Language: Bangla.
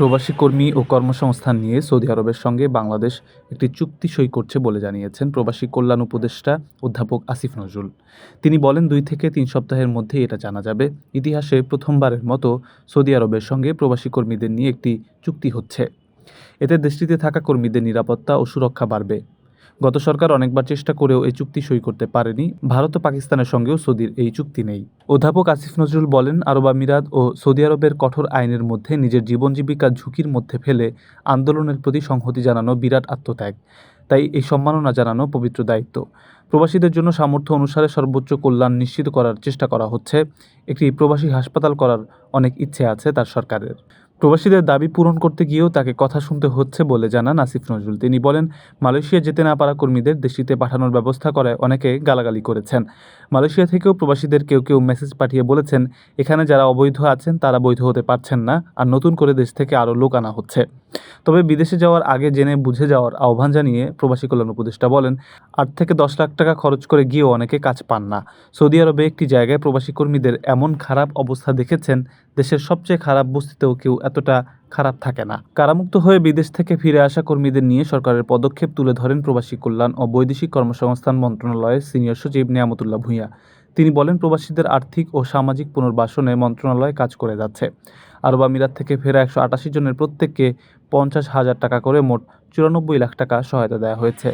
প্রবাসী কর্মী ও কর্মসংস্থান নিয়ে সৌদি আরবের সঙ্গে বাংলাদেশ একটি চুক্তি সই করছে বলে জানিয়েছেন প্রবাসী কল্যাণ উপদেষ্টা অধ্যাপক আসিফ নজরুল। তিনি বলেন, 2 থেকে 3 সপ্তাহের মধ্যেই এটা জানা যাবে। ইতিহাসে প্রথমবারের মতো সৌদি আরবের সঙ্গে প্রবাসী কর্মীদের নিয়ে একটি চুক্তি হচ্ছে। এতে দেশটিতে থাকা কর্মীদের নিরাপত্তা ও সুরক্ষা বাড়বে। গত সরকার অনেকবার চেষ্টা করেও এই চুক্তি সই করতে পারেনি। ভারত ও পাকিস্তানের সঙ্গেও সৌদির এই চুক্তি নেই। অধ্যাপক আসিফ নজরুল বলেন, আরব আমিরাত ও সৌদি আরবের কঠোর আইনের মধ্যে নিজের জীবন জীবিকা ঝুঁকির মধ্যে ফেলে আন্দোলনের প্রতি সংহতি জানানো বিরাট আত্মত্যাগ। তাই এই সম্মাননা জানানো পবিত্র দায়িত্ব। প্রবাসীদের জন্য সামর্থ্য অনুসারে সর্বোচ্চ কল্যাণ নিশ্চিত করার চেষ্টা করা হচ্ছে। একটি প্রবাসী হাসপাতাল করার অনেক ইচ্ছে আছে তার সরকারের। প্রবাসীদের দাবি পূরণ করতে গিয়েও তাকে কথা শুনতে হচ্ছে বলে জানান আসিফ নজরুল। তিনি বলেন, মালয়েশিয়া যেতে না পারা কর্মীদের দেশটিতে পাঠানোর ব্যবস্থা করায় অনেকে গালাগালি করেছেন। মালয়েশিয়া থেকেও প্রবাসীদের কেউ কেউ মেসেজ পাঠিয়ে বলেছেন, এখানে যারা অবৈধ আছেন তারা বৈধ হতে পারছেন না, আর নতুন করে দেশ থেকে আরও লোক আনা হচ্ছে। তবে বিদেশে যাওয়ার আগে জেনে বুঝে যাওয়ার আহ্বান জানিয়ে প্রবাসী কল্যাণ উপদেষ্টা বলেন, 8 থেকে 10 লাখ টাকা খরচ করে গিয়েও অনেকে কাজ পান না। সৌদি আরবে একটি জায়গায় প্রবাসী কর্মীদের এমন খারাপ অবস্থা দেখেছেন, দেশের সবচেয়ে খারাপ বস্তিতেও কেউ এতটা খারাপ থাকে না। কারামুক্ত হয়ে বিদেশ থেকে ফিরে আসা কর্মীদের নিয়ে সরকারের পদক্ষেপ তুলে ধরেন প্রবাসী কল্যাণ ও বৈদেশিক কর্মসংস্থান মন্ত্রণালয়ের সিনিয়র সচিব নিয়ামতুল্লাহ ভূঁইয়া। তিনি বলেন, প্রবাসীদের আর্থিক ও সামাজিক পুনর্বাসনে মন্ত্রণালয় কাজ করে যাচ্ছে। আরব আমিরাত থেকে ফেরা 188 জনের প্রত্যেককে 50,000 টাকা করে মোট 94 লাখ টাকা সহায়তা দেওয়া হয়েছে।